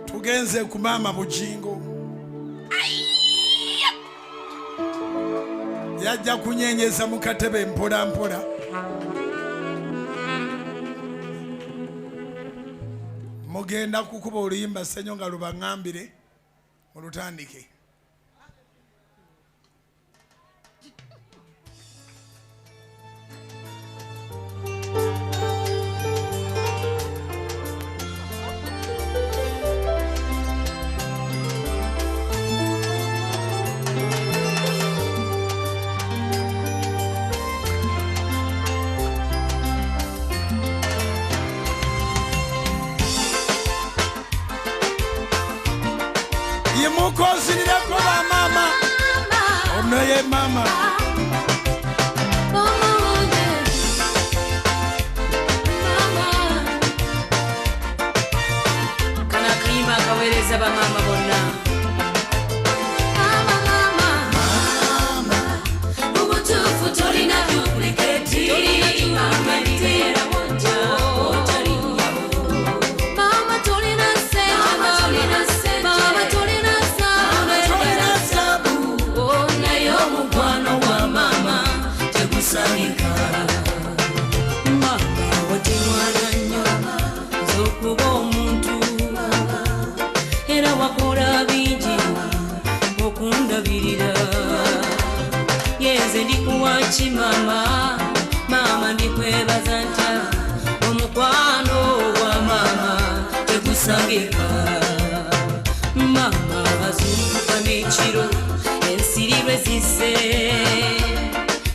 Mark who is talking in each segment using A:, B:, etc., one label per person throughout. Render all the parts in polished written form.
A: tugenze ku maama Bujingo yajja kunyenyeza mu katebe mpola mpola. Mugenda kukuba oluyimba Ssenyo nga lubaŋŋambire mulutandike. Yimukozireko ba mama ono ye mama
B: kana kayimba akaweereza ba mama bonna. Ubutuufu tolina duplicate, mama litera wonja otali nyabo. Mama tolina sema, mama tolina sabu, ona y'omukwano gwa mama tegusabika. Mama wati mwana nnyo z'okuba omuntu era wakola bingi okundabirira. Yenze ndikuwaki mama, mama ndikwebaza ntya omukwano gwa mama tegusabika. Mama azunguka n'ekiro ensirirwe zisse,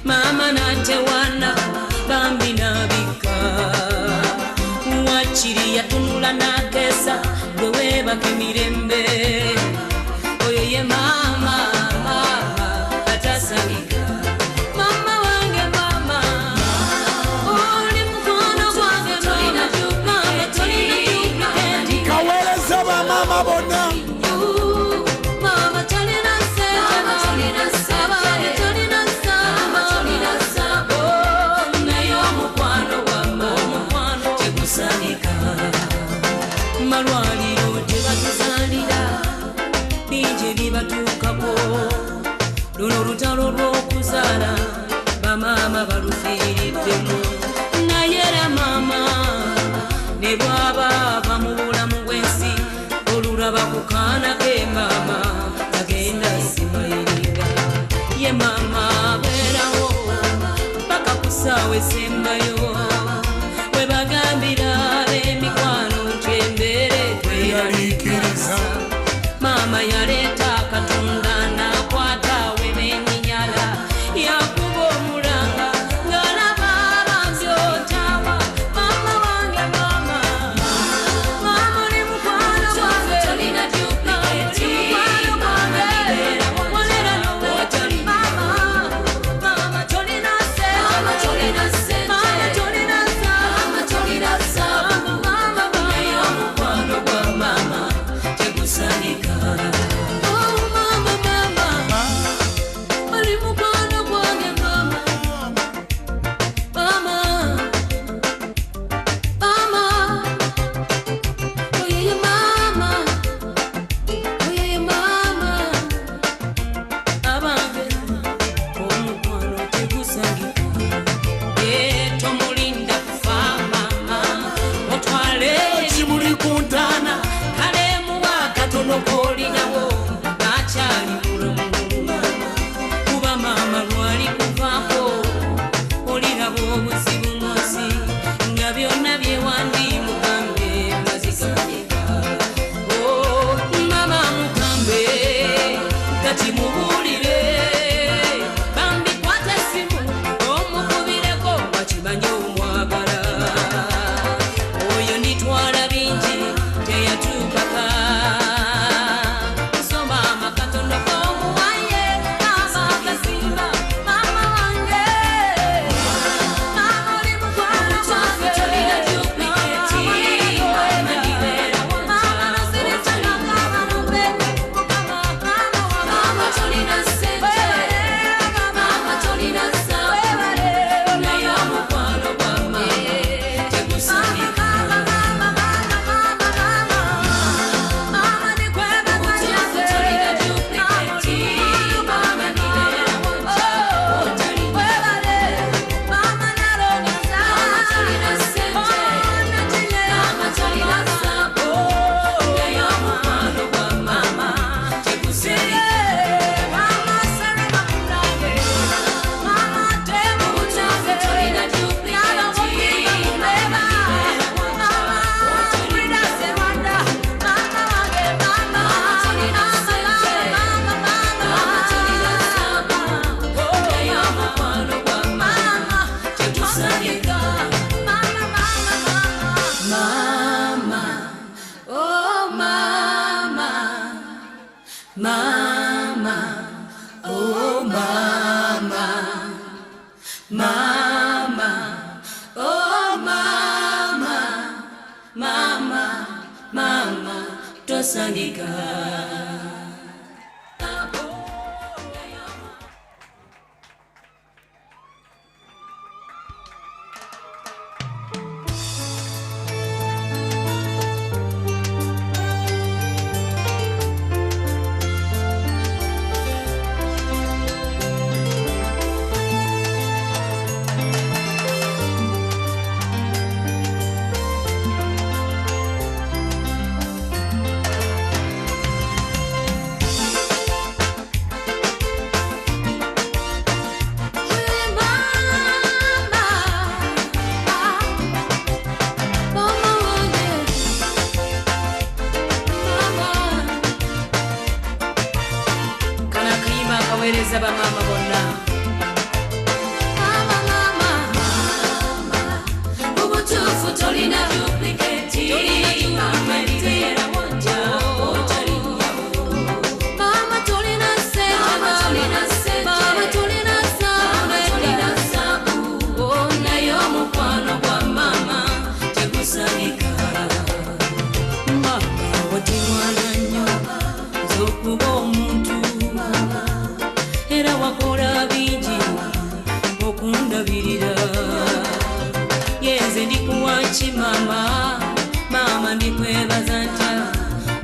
B: mama natewana bambi nabika. Wakiri yatunula nakesa gwe weebaka emirembe, oyo ye mama atasabika. Mama wange mama, oli mukwano gwange mama, mama tolina duplicate.
A: kaweereza ba mama bonna
B: Mama tolina sema, tolina sabu, naye omukwano gwa mama tegusabika. Malwaliro tebatuzaalira bingi ebibatuukako, luno olutalo lw'okuzaala bamaama balufiiriddemu. Naye era mama ne bw'aba ava mu bulamu bw'ensi olulaba ku kaana ke mama agenda simayirira. Ye mama abeerawo paka ku ssaawa esembayo we bagambira ab'emikwano nti embeera etweyaliikiriza. Mama yaleeta Katonda n'akwata we n'enyinyala yakuba omulanga ng'alaba abambi otawa. Mama wange mama, mama oli mukwano gwange, tolina duplicate, mukwano gwange walera n'owotali. Mama tolina sema, mama, oh mama, mama, oh mama, mama, mama, tosandika. Ba mama bonna mama mama mama ubutufu tolina duplicate mama litera wonja otalinya mama tolina se mama tolina sabu ona yo mukwano kwa mama tekusanyika mama wati mwana nnyo zokuba omuntu era wakola bingi okundabirira yenze ndikuwaki mama mama ndikwebaza ntya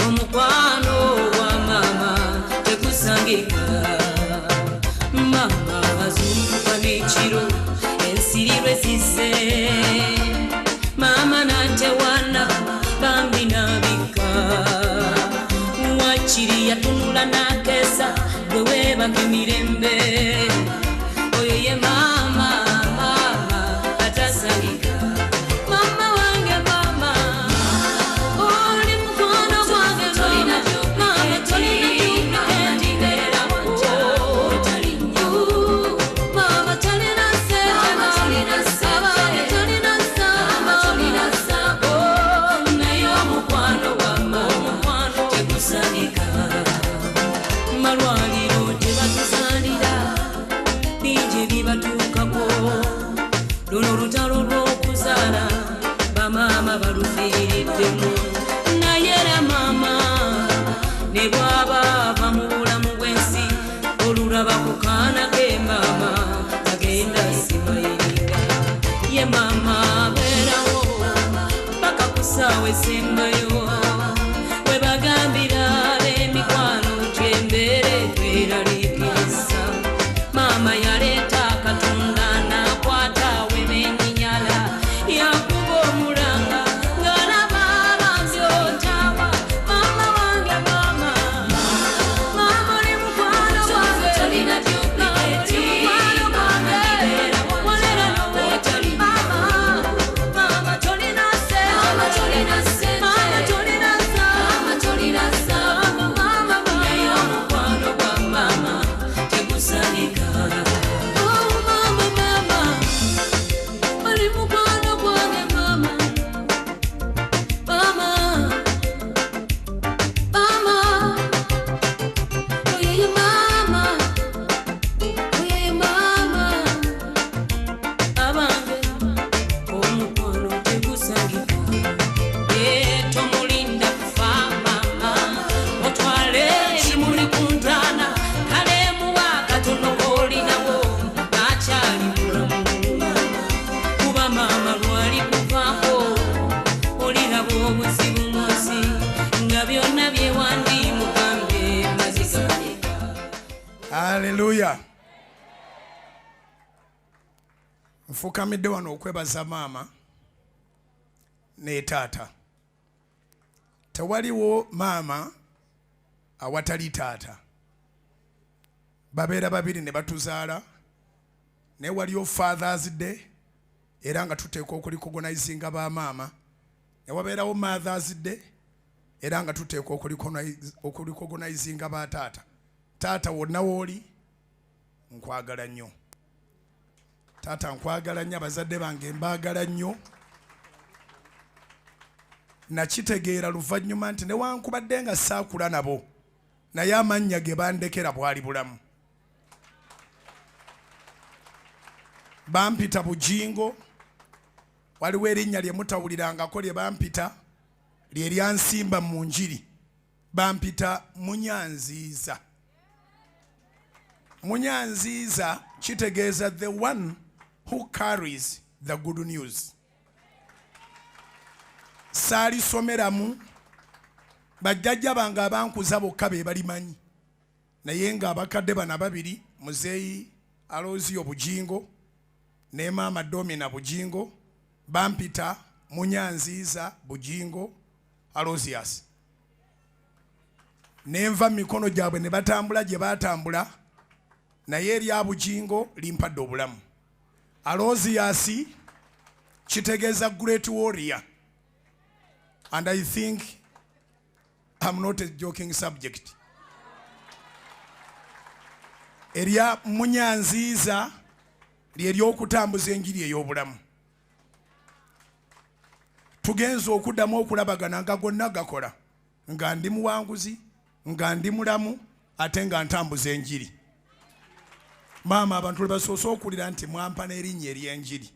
B: omukwano wa mama tekusangika mama azunguka n'ekiro ensirirwe zise mama natewana bambi nabika wakiri yatunula nakesa gwewe bakimirembe oyo ye mama mama atasangika mama wange mama oli mukwano gwange tolina mama tolina endingera wanja otalinya mama tolina sema tolina saba naye omukwano wa mama tekusangika malwaliro tebatuzalira bingi bibatukako luno lutalo lw'okuzaala bamaama balufiiriddemu naye era mama ne bw'aba ava mu bulamu bw'ensi olulaba ku kaana ke mama agenda simayirira ye mama beerawo paka ku ssaawa esembayo we bagambira ab'emikwano gy'embeere tweraliikiriza mama yaleeta katonda n'akwata we benyinyala yakuba omulanga ng'alaba abanzi otaawa mama wange mama mama oli mukwano gwange tolina duplicate mama walera n'owetali mama mama tolina sente mama tolina sabu mama naye omukwano gwa mama tekusanyika oh mama mama oli mukwano gwange mama mama mama oyeye mama abange omukwano tekusanyika tomulinda kufa mama otwale ebimuli ku ntaana kale muwa katono koolinawo akyali mulamu kuba mama lwali kuvaako oliraba obuzibu munsi nga byonna byewandi mugambe mazigaleka.
A: Haleluya. Nfukamidde wano okwebaza maama ne taata. Tewaliwo maama awatali taata. Babeera babiri ne batuzaala naye waliyo Father's Day era nga tuteekwa okulicognizinga bamaama ne wabeerawo Mother's Day era nga tuteekwa okulicognizinga bataata. Taata wonna wooli nkwagala nnyo. Taata nkwagala nnyo, abazadde bange mbaagala nnyo. Nakitegeera luvannyuma nti newankubadde nga saakula nabo naye amannya ge bandekera bwali bulamu. Bampita Bujingo, waliwo erinnya lye mutawulirangako lye bampita lye lyansimba mu njiri, bampita Munyanziza. Munyanziza kitegeeza the one who carries the good news. Saalisomeramu, bajjajja bange abankuza bokka be balimanyi, naye ng'abakadde bano ababiri, Muzeeyi Aloysius Bujingo ne Maama Domina Bujingo, bampita Munyanziza Bujingo Aloysius. Nenva mikono gyabwe ne batambula gye baatambula, naye erya Bujingo limpadde obulamu. Aloysius kitegeeza great warrior, and I think I'm not a joking subject. Erya Munyanziza lye ly'okutambuza enjiri ey'obulamu. Tugenza okuddamu okulabagana nga gonna gakola, nga ndi muwanguzi, nga ndi mulamu, ate nga ntambuza enjiri. Maama, abantu basoose okulira nti mwampa n'erinnya ery'enjiri.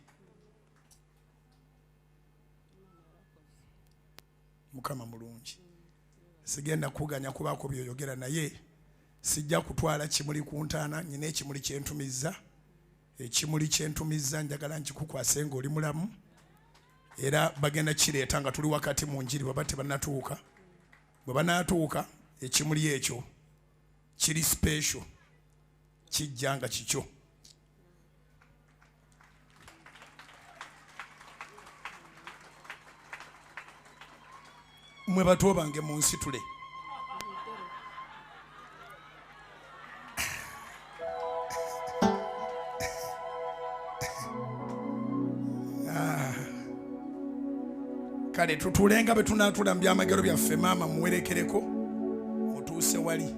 A: Mukama mulungi. Sigenda kuganya kubaako byoyogera, naye sijja kutwala kimuli ku ntaana, nyina ekimuli kyentumizza. Ekimuli kyentumizza njagala nkikukwase ng'oli mulamu, era bagenda kireeta nga tuli wakati mu njiri baba tebannatuuka. Bwe banaatuuka ekimuli ekyo kiri special, kijja nga kikyo. Mwe bato bange mu nsitule. Kale tutulenga bwe tunaatulambya amagero byaffe, maama muwerekereko mutuuse wali.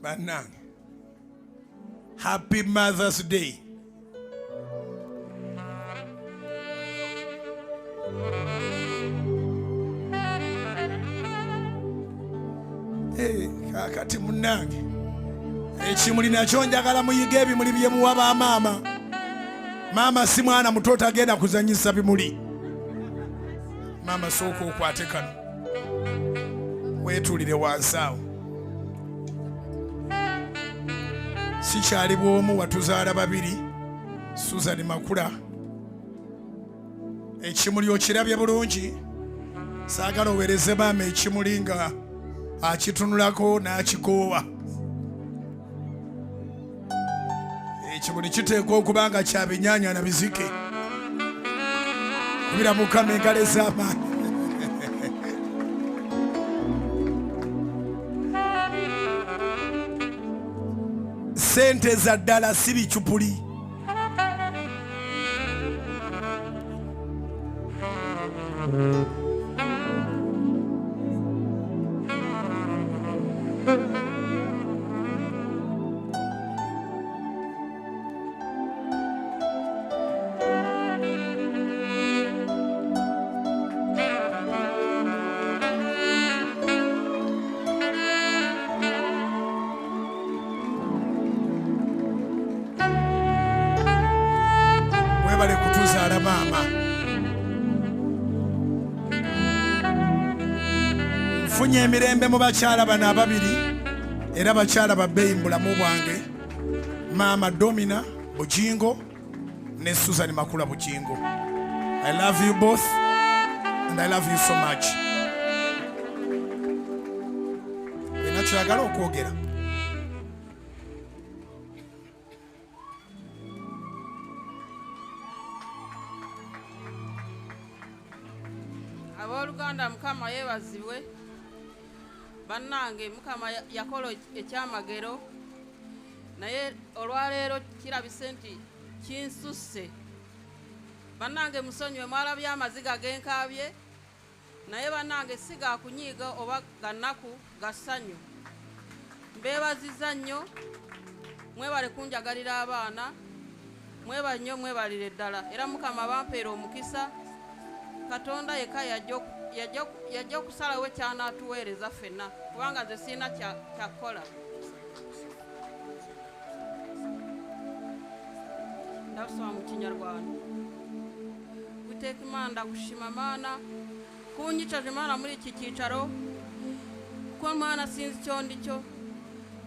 A: Bannange, Happy Mother's Day. Kakati munnange, ekimuli nakyo njagala muyiga ebimuli bye muwa bamaama. Maama si mwana muto tagenda kuzanyisa bimuli. Maama sooka okwate kano, weetuulire wansi awo. Sikyali bw'omu, watuzaala babiri, Susan Makula. Ekimuli okirabye bulungi, saagala oweereze maama ekimuli nga akitunulako n'akikoowa. Ekimuli kiteekwa okuba nga kya binyaanya na bizike, kubira Mukama engalo ez'amaanyi. Sente za ddala si bicupuli. Webale kutuzaala maama. Nfunye emirembe mu bakyala bano ababiri, era bakyala babbeeyi mu bulamu bwange, Maama Domina Bujingo ne Susan Makula Bujingo. I love you both and I love you so much. Wena kyagala okwogera.
C: Abooluganda, Mukama yeebazibwe. Bannange, Mukama yakola ekyamagero, naye olwaleero kirabise nti kinsusse. Bannange musonyiwe, mwalabye amaziga genkaabye, naye bannange si ga kunyiiga oba ga nnaku, ga ssanyu. beebaziza nnyo mwebale kunjagalira abaana mwebale nnyo mwebalire ddala era Mukama bampeera omukisa Katonda yekka yajja okusalawo kyanaatuweereza ffenna kubanga nze sirina kyakukola ndasoma mu Kinyarwanda Uwiteka Imana ndakushima Mana kunyicaje Mana muri iki cyicaro kuko Mana sinzi icyo ndi cyo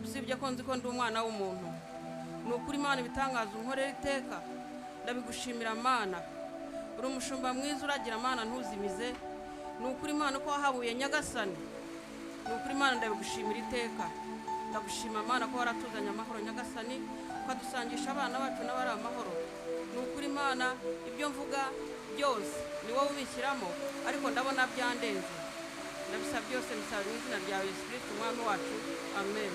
C: usibye ko nzi ko ndi umwana w'umuntu ni ukuri Mana ibitangaza unkorera iteka ndabigushimira Mana uri umushumba mwiza uragira Mana ntuzimize ni ukuri Mana ko wahabuye Nyagasani ni ukuri Mana ndabigushimira iteka ndagushima Mana ko waratuzanye amahoro Nyagasani ukadusangisha abana bacu n'abari amahoro ni ukuri Mana ibyo mvuga byose ni wowe ubishyiramo ariko ndabona byandenze ndabisaba byose bisaba mu izina rya Yesu Kristo umwami wacu amen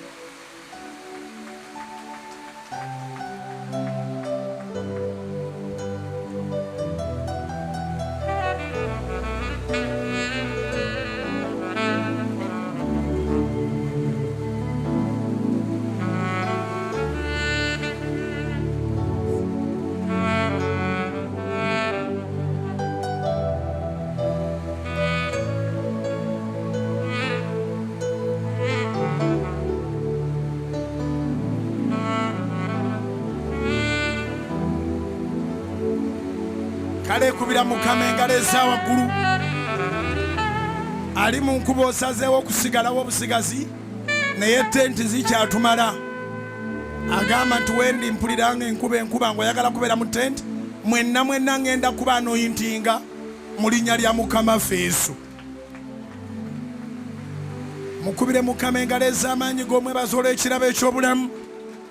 A: kale kubira Mukama engalo ez'awaggulu ali mu nkuba osazeewo okusigalawo obusigazi naye tenti zikyatumala agamba nti wendi mpuliranga enkuba ng'oyagala kubeera mu tenti mwenna ngenda kuba anoyintinga mu linnya lya Mukama Yesu mukubire Mukama engalo ez'amaanyi g'omwebaza olw'ekirabo eky'obulamu